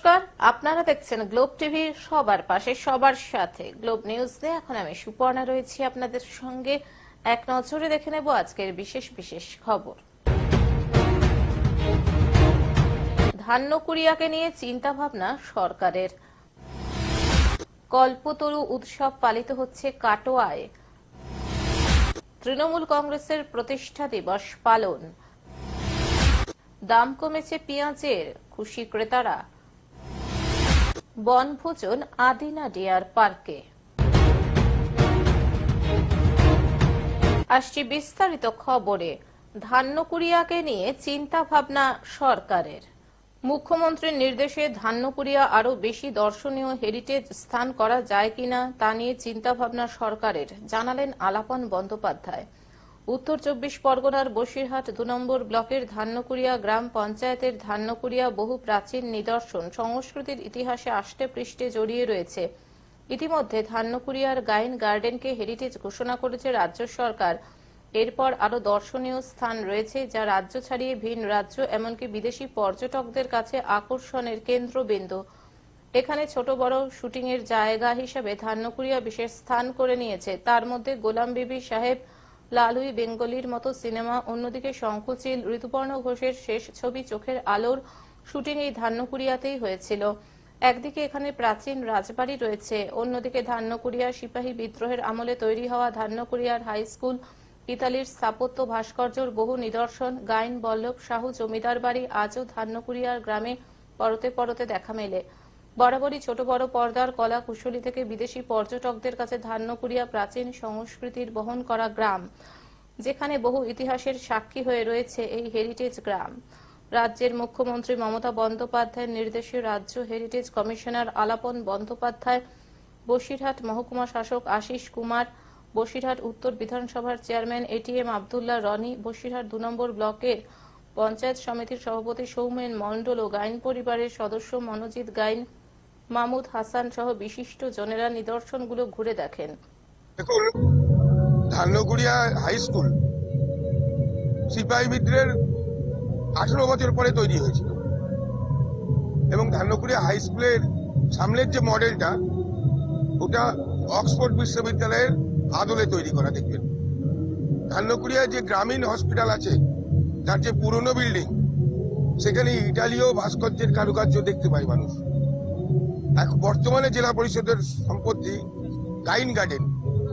নমস্কার, আপনারা দেখছেন গ্লোব টিভি, সবার পাশে সবার সাথে। গ্লোব নিউজে এখন আমি সুপর্ণা রয়েছি আপনাদের সঙ্গে। এক নজরে দেখে নেব আজকের বিশেষ বিশেষ খবর। ধান্যকুড়িয়াকে নিয়ে চিন্তা ভাবনা সরকারের। কল্পতরু উৎসব পালিত হচ্ছে কাটোয়ায়। তৃণমূল কংগ্রেসের প্রতিষ্ঠা দিবস পালন। দাম কমেছে পেঁয়াজের, খুশি ক্রেতারা। বনভোজন আদিনা ডিয়ার পার্কে। আসছি বিস্তারিত খবরে। ধান্যকুড়িয়াকে নিয়ে চিন্তা ভাবনা সরকারের। মুখ্যমন্ত্রীর নির্দেশে ধান্যকুড়িয়া আরো বেশি দর্শনীয় হেরিটেজ স্থান করা যায় কিনা তা নিয়ে চিন্তা ভাবনা সরকারের, জানালেন আলাপন বন্দ্যোপাধ্যায়। উত্তর ২৪ পরগনার বসিরহাট ২ নম্বর ব্লকের ধান্যকুড়িয়া গ্রাম পঞ্চায়েতের ধান্যকুড়িয়া বহু প্রাচীন নিদর্শন, সংস্কৃতির ইতিহাসে আষ্টে পৃষ্ঠে জড়িয়ে রয়েছে। ইতিমধ্যে ধান্যকুড়িয়ার গাইন গার্ডেনকে হেরিটেজ ঘোষণা করেছে রাজ্য সরকার। এরপর আরো দর্শনীয় স্থান রয়েছে যা রাজ্য ছাড়িয়ে ভিন রাজ্য, এমনকি বিদেশি পর্যটকদের কাছে আকর্ষণের কেন্দ্রবিন্দু। এখানে ছোট বড় শুটিং এর জায়গা হিসেবে ধান্যকুড়িয়া বিশেষ স্থান করে নিয়েছে। তার মধ্যে গোলাম বিবি সাহেব, লালুই বেঙ্গলির মতো সিনেমা, অন্যদিকে শঙ্খচিল, ঋতুপর্ণ ঘোষের শেষ ছবি চোখের আলোর শুটিং এই ধান্যকুড়িয়াতেই হয়েছিল। একদিকে এখানে প্রাচীন রাজবাড়ি রয়েছে, অন্যদিকে ধান্যকুড়িয়া সিপাহী বিদ্রোহের আমলে তৈরি হওয়া ধান্যকুড়িয়ার হাই স্কুল, ইতালির স্থাপত্য ভাস্কর্যের বহু নিদর্শন, গাইন বল্লভ সাহু জমিদার বাড়ি আজও ধান্যকুড়িয়ার গ্রামে পরতে পরতে দেখা মেলে। বরাবরই ছোট বড় পর্দার কলা কুশলী থেকে বিদেশি পর্যটকদের কাছে ধান্যকুড়িয়া প্রাচীন সংস্কৃতির বহন করা গ্রাম, যেখানে বহু ইতিহাসের সাক্ষী হয়ে রয়েছে এই হেরিটেজ গ্রাম। রাজ্যের মুখ্যমন্ত্রী মমতা বন্দ্যোপাধ্যায়ের নির্দেশে রাজ্য হেরিটেজ কমিশনার আলাপন বন্দ্যোপাধ্যায়, বসিরহাট মহকুমা শাসক আশিস কুমার, বসিরহাট উত্তর বিধানসভার চেয়ারম্যান এটিএম আব্দুল্লাহ রনি, বসিরহাট ২ নম্বর ব্লকের পঞ্চায়েত সমিতির সভাপতি সৌমেন মণ্ডল ও গাইন পরিবারের সদস্য মনোজিৎ গাইন, মাহমুদ হাসান সহ বিশিষ্ট জনেরা নিদর্শনগুলো ঘুরে দেখেন। দেখুন, ধান্যকুড়িয়া হাই স্কুল সিপাহী বিদ্রোহের 18 বছর পরে তৈরি হয়েছিল এবং ধান্যকুড়িয়া হাই স্কুলের সামনের যে মডেলটা, ওটা অক্সফোর্ড বিশ্ববিদ্যালয়ের আদলে তৈরি করা। দেখবেন ধান্যকুড়িয়া যে গ্রামীণ হসপিটাল আছে, তার যে পুরনো বিল্ডিং, সেখানে ইটালীয় ভাস্কর্যের কারুকার্য দেখতে পায় মানুষ। বর্তমানে জেলা পরিষদের সম্পত্তি গাইন গার্ডেন,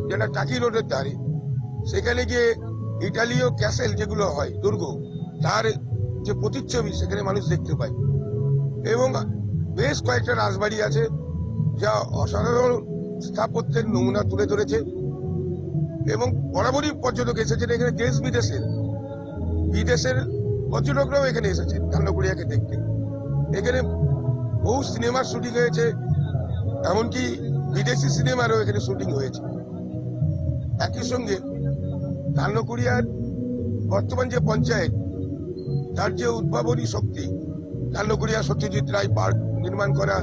যেটা টাকি রোডের ধারে, সেখানে গিয়ে ইটালীয় ক্যাসেল যেগুলো হয়, দুর্গ, তার যে প্রতিচ্ছবি সেখানে মানুষ দেখতে পায়। এবং বেশ কয়েকটা রাজবাড়ি আছে যা অসাধারণ স্থাপত্যের নমুনা তুলে ধরেছে এবং বরাবরই পর্যটক এসেছেন এখানে। দেশ বিদেশের পর্যটকরাও এখানে এসেছেন ধান্যকুড়িয়াকে দেখতে। এখানে বহু সিনেমার শুটিং হয়েছে, এমনকি বিদেশি সিনেমারও এখানে শুটিং হয়েছে। একই সঙ্গে ধান্যকুড়িয়ার বর্তমান যে পঞ্চায়েত, তার যে উদ্ভাবনী শক্তি, ধান্যকুড়িয়া সত্যজিৎ রায় পার্ক নির্মাণ করা,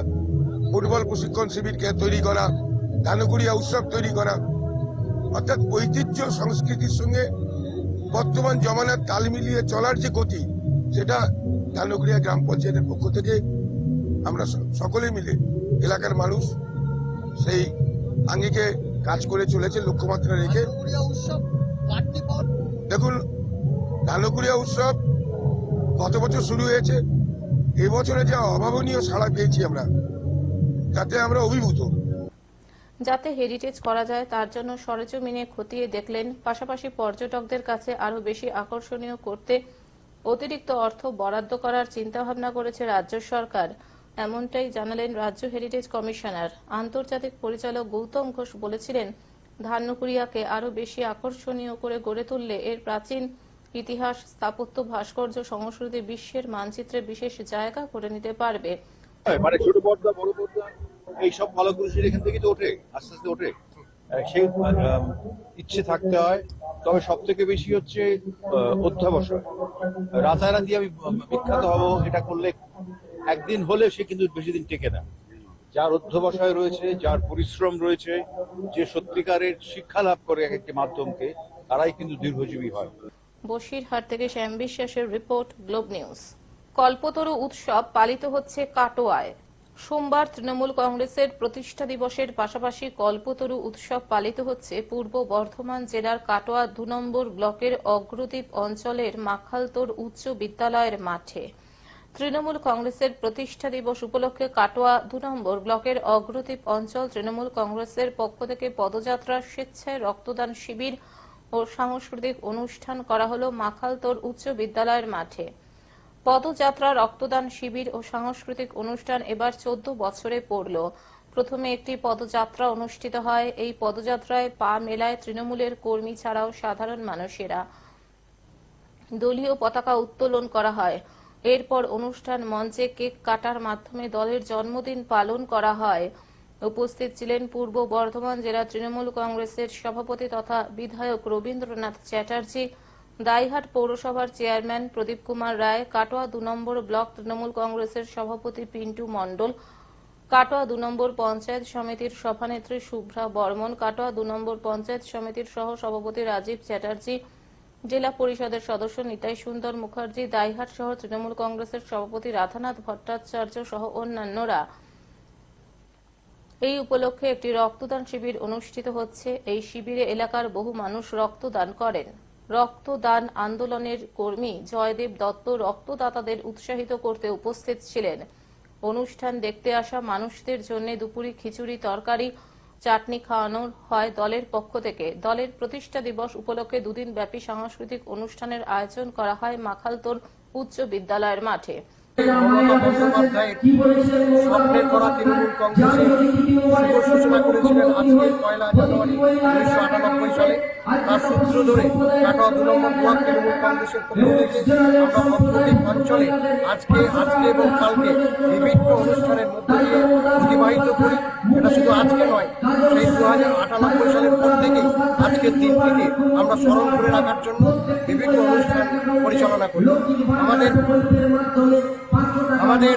ফুটবল প্রশিক্ষণ শিবিরকে তৈরি করা, ধান্যকুড়িয়া উৎসব তৈরি করা, অর্থাৎ ঐতিহ্য সংস্কৃতির সঙ্গে বর্তমান জমানার তাল মিলিয়ে চলার যে গতি, সেটা ধান্যকুড়িয়া গ্রাম পঞ্চায়েতের পক্ষ থেকে আমরা সকলে মিলে, এলাকার মানুষ সেই আঙ্গিকে কাজ করে চলেছে লক্ষ্যমাত্রা রেখে। দেখুন, ধান্যকুড়িয়া উৎসব গত বছর শুরু হয়েছে, এবছরে যা অভাবনীয় সাড়া পেয়েছি আমরা, তাতে আমরা অভিভূত। যাতে হেরিটেজ করা যায় তার জন্য সরেজমিনে খতিয়ে দেখলেন। পাশাপাশি পর্যটকদের কাছে আরো বেশি আকর্ষণীয় করতে অতিরিক্ত অর্থ বরাদ্দ করার চিন্তাভাবনা করেছে রাজ্য সরকার, এমনটাই জানালেন রাজ্য হেরিটেজ কমিশনার। আন্তর্জাতিক পরিচালক গৌতম ঘোষ বলেছিলেন, ধান্যকুড়িয়াকে আরো বেশি আকর্ষণীয় করে গড়ে তুললে এর প্রাচীন ইতিহাস, স্থাপত্য, ভাস্কর্য, সংস্কৃতি বিশ্বের মানচিত্রে বিশেষ জায়গা করে নিতে পারবে। মানে ছোট পর্দা, বড় পর্দা, এইসব কলাগুলো এখান থেকে তো ওঠে, আস্তে আস্তে ওঠে। সেই ইচ্ছে থাকতে হয়। তবে সব থেকে বেশি হচ্ছে অধ্যাবসায়। রাতারাতি আমি বিখ্যাত হব এটা করলে একদিন হলে সে কিন্তু বেশি দিন টেকে না। যার অধ্যবসায় রয়েছে, যার পরিশ্রম রয়েছে, যে সত্যিকারের শিক্ষা লাভ করে এক একটি মাধ্যমকে, তারাই কিন্তু দীর্ঘজীবী হয়। বসিরহাট থেকে শ্যাম বিশ্বাসের রিপোর্ট, গ্লোব নিউজ। কল্পতরু উৎসব পালিত হচ্ছে কাটোয়ায়। সোমবার তৃণমূল কংগ্রেসের প্রতিষ্ঠা দিবসের পাশাপাশি কল্পতরু উৎসব পালিত হচ্ছে পূর্ব বর্ধমান জেলার কাটোয়া ২ নম্বর ব্লকের অগ্রদ্বীপ অঞ্চলের মাখালতোর উচ্চ বিদ্যালয়ের মাঠে। তৃণমূল কংগ্রেসের প্রতিষ্ঠা দিবস উপলক্ষে কাটোয়া ২ নম্বর ব্লকের অগ্রদ্বীপ অঞ্চল তৃণমূল কংগ্রেসের পক্ষ থেকে পদযাত্রা, স্বেচ্ছায় রক্তদান শিবির ও সাংস্কৃতিক অনুষ্ঠান করা হল মাখালতোর উচ্চ বিদ্যালয়ের মাঠে। পদযাত্রা, রক্তদান শিবির ও সাংস্কৃতিক অনুষ্ঠান এবার 14 বছরে পড়ল। প্রথমে একটি পদযাত্রা অনুষ্ঠিত হয়। এই পদযাত্রায় পা মেলায় তৃণমূলের কর্মী ছাড়াও সাধারণ মানুষেরা। দলীয় পতাকা উত্তোলন করা হয়। এরপর অনুষ্ঠান মঞ্চে কেক কাটার মাধ্যমে দলের জন্মদিন পালন করা হয়। উপস্থিত ছিলেন পূর্ব বর্ধমান জেলা তৃণমূল কংগ্রেসের সভাপতি তথা বিধায়ক রবীন্দ্রনাথ চ্যাটার্জি, দাইহাট পৌরসভার চেয়ারম্যান প্রদীপ কুমার রায়, কাটোয়া ২ নম্বর ব্লক তৃণমূল কংগ্রেসের সভাপতি পিন্টু মণ্ডল, কাটোয়া ২ নম্বর পঞ্চায়েত সমিতির সভানেত্রী শুভ্রা বর্মন, কাটোয়া ২ নম্বর পঞ্চায়েত সমিতির সহ সভাপতি রাজীব চ্যাটার্জি, জেলা পরিষদের সদস্য নিতাই সুন্দর মুখার্জি, দাইহাট শহর তৃণমূল কংগ্রেসের সভাপতি রাধানাথ ভট্টাচার্য সহ অন্যান্যরা। এই উপলক্ষে একটি রক্তদান শিবির অনুষ্ঠিত হচ্ছে। এই শিবিরে এলাকার বহু মানুষ রক্তদান করেন। রক্তদান আন্দোলনের কর্মী জয়দেব দত্ত রক্তদাতাদের উৎসাহিত করতে উপস্থিত ছিলেন। অনুষ্ঠান দেখতে আসা মানুষদের জন্য দুপুরে খিচুড়ি, তরকারি, চাটনি খাওয়ানো হয় দলের পক্ষ থেকে। দলের প্রতিষ্ঠা দিবস উপলক্ষে 2 দিন ব্যাপী সাংস্কৃতিক অনুষ্ঠানের আয়োজন করা হয় মাখালতোর উচ্চ বিদ্যালয়ের মাঠে। মমতা বন্দ্যোপাধ্যায়ের স্বপ্নের করা তৃণমূল কংগ্রেসের শুভ সূচনা করেছিলেন আজকে 1 জানুয়ারি 1998 সালে। তার সূত্র ধরে কাটোয়া 2 নম্বর ব্লক তৃণমূল কংগ্রেসের পক্ষ থেকে আমরা অগ্রদ্বীপ অঞ্চলে আজকে এবং কালকে বিভিন্ন অনুষ্ঠানের মধ্য দিয়ে অতিবাহিত করি। এটা শুধু আজকে নয়, সেই 2098 সালের পর থেকে আজকের দিনটিকে আমরা স্মরণ করে রাখার জন্য বিভিন্ন অনুষ্ঠান পরিচালনা করি। আমাদের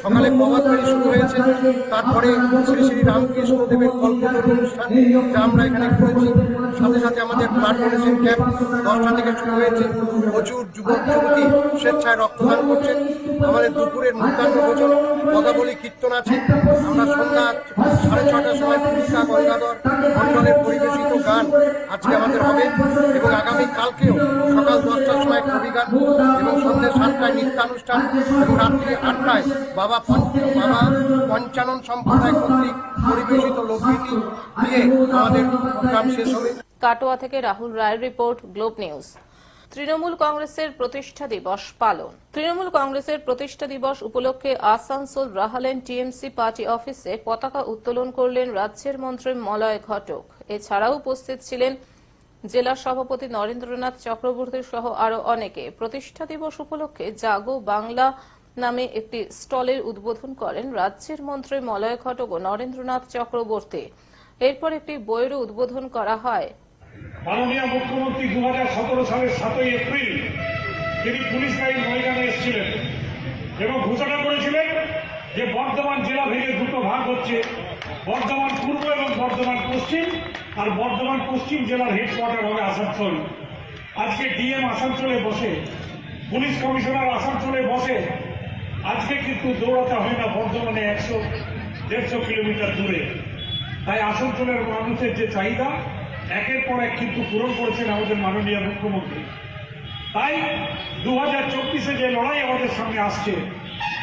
সকালে প্রভাত ফেরি শুরু হয়েছে, তারপরে শ্রী শ্রী রামকৃষ্ণ দেবের কল্পতরু অনুষ্ঠান যা আমরা এখানে করেছি। সাথে সাথে আমাদের ব্লাড ডোনেশন ক্যাম্প 10টা থেকে শুরু হয়েছে। প্রচুর যুবক যুবতী স্বেচ্ছায় রক্তদান করছেন। আমাদের দুপুরের মধ্যাহ্ন ভোজন, পদাবলী কীর্তন আছে। আমরা সন্ধ্যা 6:30টার সময় পুলিকা গঙ্গাধর মণ্ডলের পরিবেশিত গান আজকে আমাদের হবে এবং আগামী কালকেও সকাল 10টার সময় কবি গান এবং সন্ধ্যে 7টায় নৃত্যানুষ্ঠান এবং রাত্রি 8টায় বাবা পঞ্চানন সম্প্রদায় কর্তৃক পরিবেশিত লোকগীতি দিয়ে আমাদের প্রোগ্রাম শেষ হবে। কাটোয়া থেকে রাহুল রায়ের রিপোর্ট, গ্লোব নিউজ। তৃণমূল কংগ্রেসের প্রতিষ্ঠা দিবস পালন। তৃণমূল কংগ্রেসের প্রতিষ্ঠা দিবস উপলক্ষে আসানসোল রাহালেন টিএমসি পার্টি অফিসে পতাকা উত্তোলন করলেন রাজ্যের মন্ত্রী মলয় ঘটক। এছাড়াও উপস্থিত ছিলেন জেলা সভাপতি নরেন্দ্রনাথ চক্রবর্তী সহ আরো অনেকে। প্রতিষ্ঠা দিবস উপলক্ষে জাগো বাংলা নামে একটি স্টলের উদ্বোধন করেন রাজ্যের মন্ত্রী মলয় ঘটক ও নরেন্দ্রনাথ চক্রবর্তী। এরপর একটি বইয়েরও উদ্বোধন করা হয়। মাননীয় মুখ্যমন্ত্রী 2017 সালের 7ই এপ্রিল তিনি পুলিশ লাইন ময়দানে এসেছিলেন এবং ঘোষণা করেছিলেন যে বর্ধমান জেলা ভেঙে 2টো ভাগ হচ্ছে, বর্ধমান পূর্ব এবং বর্ধমান পশ্চিম, আর বর্ধমান পশ্চিম জেলার হেডকোয়ার্টার হবে আসানসোল। আজকে ডিএম আসানসোলে বসে, পুলিশ কমিশনার আসানসোলে বসে। আজকে কিন্তু দৌড়াতে হয় না বর্ধমানে 100-150 কিলোমিটার দূরে। তাই আসানসোলের মানুষের যে চাহিদা একের পর এক কিন্তু পূরণ করেছেন আমাদের মাননীয় মুখ্যমন্ত্রী। তাই 2024-এ যে লড়াই আমাদের সামনে আসছে,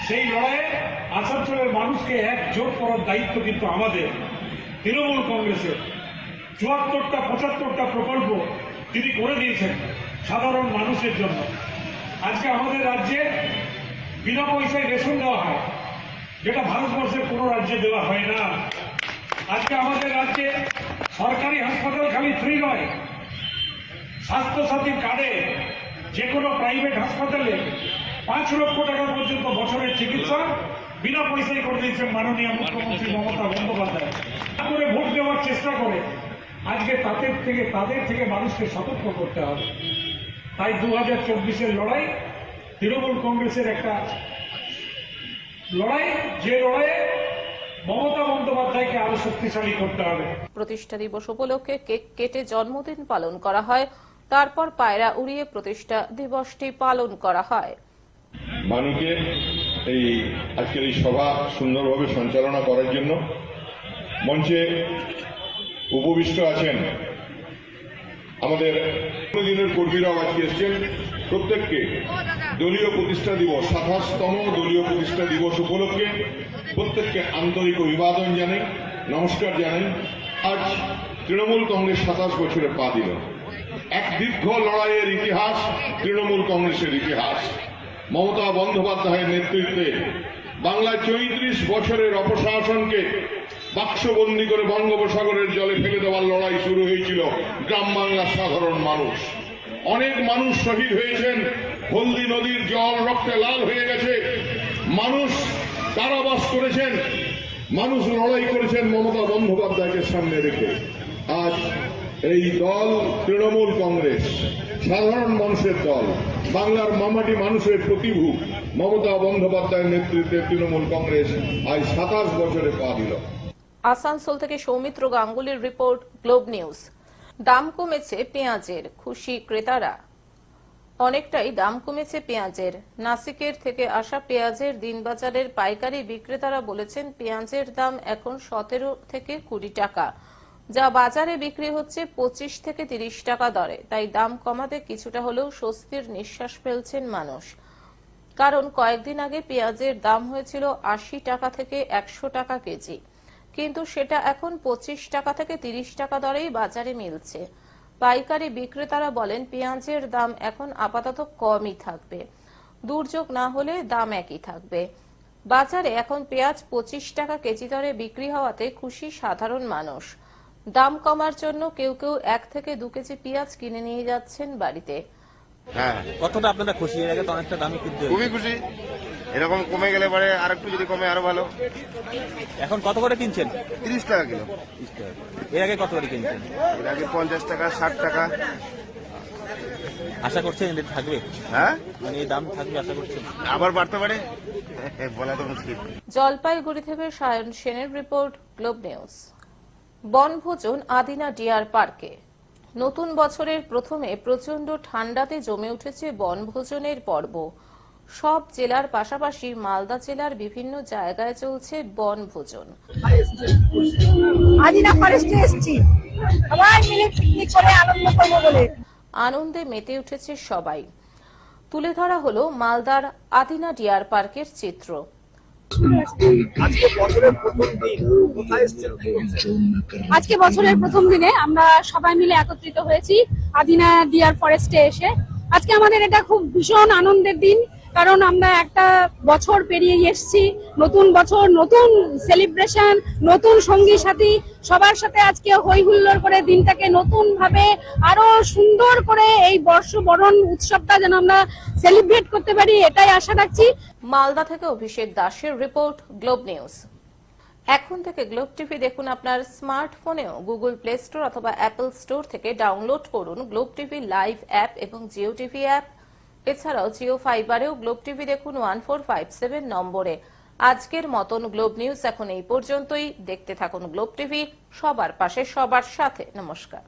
সেই লড়াইয়ে আসানসোলের মানুষকে একজোট করার দায়িত্ব কিন্তু আমাদের তৃণমূল কংগ্রেসের। 74টা 75টা প্রকল্প তিনি করে দিয়েছেন সাধারণ মানুষের জন্য। আজকে আমাদের রাজ্যে বিনা পয়সায় রেশন দেওয়া হয়, যেটা ভারতবর্ষের কোনো রাজ্যে দেওয়া হয় না। আজকে আমাদের রাজ্যে সরকারি হাসপাতাল খালি ফ্রি নয়, স্বাস্থ্যসাথী কার্ডে যে কোনো প্রাইভেট হাসপাতালে 5 লক্ষ টাকা পর্যন্ত বছরের চিকিৎসা বিনা পয়সায় করে দিয়েছেন মাননীয় মুখ্যমন্ত্রী মমতা বন্দ্যোপাধ্যায়। তারপরে ভোট দেওয়ার চেষ্টা করে আজকে তাদের থেকে মানুষকে সতর্ক করতে হবে। তাই 2024-এর লড়াই তৃণমূল কংগ্রেসের একটা লড়াই, যে লড়াইয়ে মমতা বন্দ্যোপাধ্যায়কে আরো শক্তিশালী করতে হবে। প্রতিষ্ঠা দিবস উপলক্ষে কেক কেটে জন্মদিন পালন করা হয়। তারপর পায়রা উড়িয়ে প্রতিষ্ঠা দিবসটি পালন করা হয়। মানুষকে এই আজকের এই সভা সুন্দরভাবে সঞ্চালনা করার জন্য। মঞ্চে উপবিষ্ট আছেন আমাদের দিনের কর্মীরাও আজকে এসছেন। প্রত্যেককে দলীয় প্রতিষ্ঠা দিবস 27তম দলীয় প্রতিষ্ঠা দিবস উপলক্ষে প্রত্যেককে আন্তরিক অভিবাদন জানাই, নমস্কার জানাই। আজ তৃণমূল কংগ্রেস 27 বছরে পা দিল। এক দীর্ঘ লড়াইয়ের ইতিহাস তৃণমূল কংগ্রেসের ইতিহাস। মমতা বন্দ্যোপাধ্যায়ের নেতৃত্বে বাংলায় 34 বছরের অপশাসনকে বাক্সবন্দি করে বঙ্গোপসাগরের জলে ফেলে দেওয়ার লড়াই শুরু হয়েছিল গ্রাম বাংলার সাধারণ মানুষ। অনেক মানুষ শহীদ হয়েছেন, হলদি নদীর জল রক্তে লাল হয়ে গেছে, মানুষ কারাবাস করেছেন, মানুষ লড়াই করেছেন মমতা বন্দ্যোপাধ্যায়কে সামনে রেখে। আজ এই দল তৃণমূল কংগ্রেস সাধারণ মানুষের দল, বাংলার মামাটি মানুষের প্রতিভূ মমতা বন্দ্যোপাধ্যায়ের নেতৃত্বে তৃণমূল কংগ্রেস আজ 27 বছরে পা দিল। আসানসোল থেকে সৌমিত্র গাঙ্গুলির রিপোর্ট, গ্লোব নিউজ। দাম কমেছে পেঁয়াজের, খুশি ক্রেতারা। অনেকটাই দাম কমেছে পেঁয়াজের। নাসিকের থেকে আসা পেঁয়াজের দিনবাজারের পাইকারি বিক্রেতারা বলেছেন পেঁয়াজের দাম এখন 17 থেকে 20 টাকা, যা বাজারে বিক্রি হচ্ছে 25 থেকে 30 টাকা দরে। তাই দাম কমাতে কিছুটা হলেও স্বস্তির নিঃশ্বাস ফেলছেন মানুষ। কারণ কয়েকদিন আগে পেঁয়াজের দাম হয়েছিল 80 টাকা থেকে 100 টাকা কেজি, কিন্তু সেটা এখন 25 টাকা থেকে 30 টাকা দরেই বাজারে মিলছে। পাইকারি বিক্রেতারা বলেন পেঁয়াজের দাম এখন আপাতত কমই থাকবে, দুর্যোগ না হলে দাম একই থাকবে। বাজারে এখন পেঁয়াজ 25 টাকা কেজি দরে বিক্রি হওয়াতে খুশি সাধারণ মানুষ। দাম কমার জন্য কেউ কেউ 1 থেকে 2 কেজি পেঁয়াজ কিনে নিয়ে যাচ্ছেন বাড়িতে। হ্যাঁ, কতটা আপনারা খুশি? এর আগে তো অনেকটা দামি কিনতে হতো। খুবই খুশি। এরকম কমে গেলে পরে আর একটু যদি কমে আরো ভালো। এখন কত করে কিনছেন? 30 টাকা কিলো। এর আগে কত করে কিনছেন? এর আগে 50 টাকা, 60 টাকা। আশা করছেন এটা থাকবে? হ্যাঁ, মানে এই দাম থাকবে আশা করছেন? আবার বাড়তে পারে, বলা তো মুশকিল। জলপাইগুড়ি থেকে সায়ন সেনের রিপোর্ট, গ্লোব নিউজ। বনভোজন আদিনা ডিয়ার পার্কে। নতুন বছরের প্রথমে প্রচন্ড ঠান্ডাতে জমে উঠেছে বনভোজনের পর্ব। সব জেলার পাশাপাশি মালদা জেলার বিভিন্ন জায়গায় চলছে বনভোজন। আদিনা ফরেস্টে এসেছি, সবাই মিলে পিকনিক করে আনন্দ করবো বলে। আনন্দে মেতে উঠেছে সবাই। তুলে ধরা হলো মালদার আদিনা ডিয়ার পার্কের চিত্র। আজকে বছরের প্রথম দিনে আমরা সবাই মিলে একত্রিত হয়েছি আদিনা ডিয়ার ফরেস্টে এসে। আজকে আমাদের এটা খুব ভীষণ আনন্দের দিন, কারণ আমরা একটা বছর পেরিয়ে এসেছি। নতুন বছর, নতুন সেলিব্রেশন, নতুন সঙ্গী সাথী, সবার সাথে আজকে হই হুল্লোড় করে দিনটাকে নতুন ভাবে আরো সুন্দর করে এই বর্ষবরণ উৎসবটা যেন আমরা সেলিব্রেট করতে পারি, এটাই আশা রাখছি। মালদা থেকে অভিষেক দাসের রিপোর্ট, গ্লোব নিউজ। এখন থেকে গ্লোব টিভি দেখুন আপনার স্মার্টফোনেও। গুগল প্লে স্টোর অথবা অ্যাপল স্টোর থেকে ডাউনলোড করুন গ্লোব টিভি লাইভ অ্যাপ এবং জিও টিভি অ্যাপ। এছাড়াও জিও ফাইবারেও গ্লোব টিভি দেখুন 1457 নম্বরে। আজকের মতন গ্লোব নিউজ এখন এই পর্যন্তই। দেখতে থাকুন গ্লোব টিভি, সবার পাশে সবার সাথে। নমস্কার।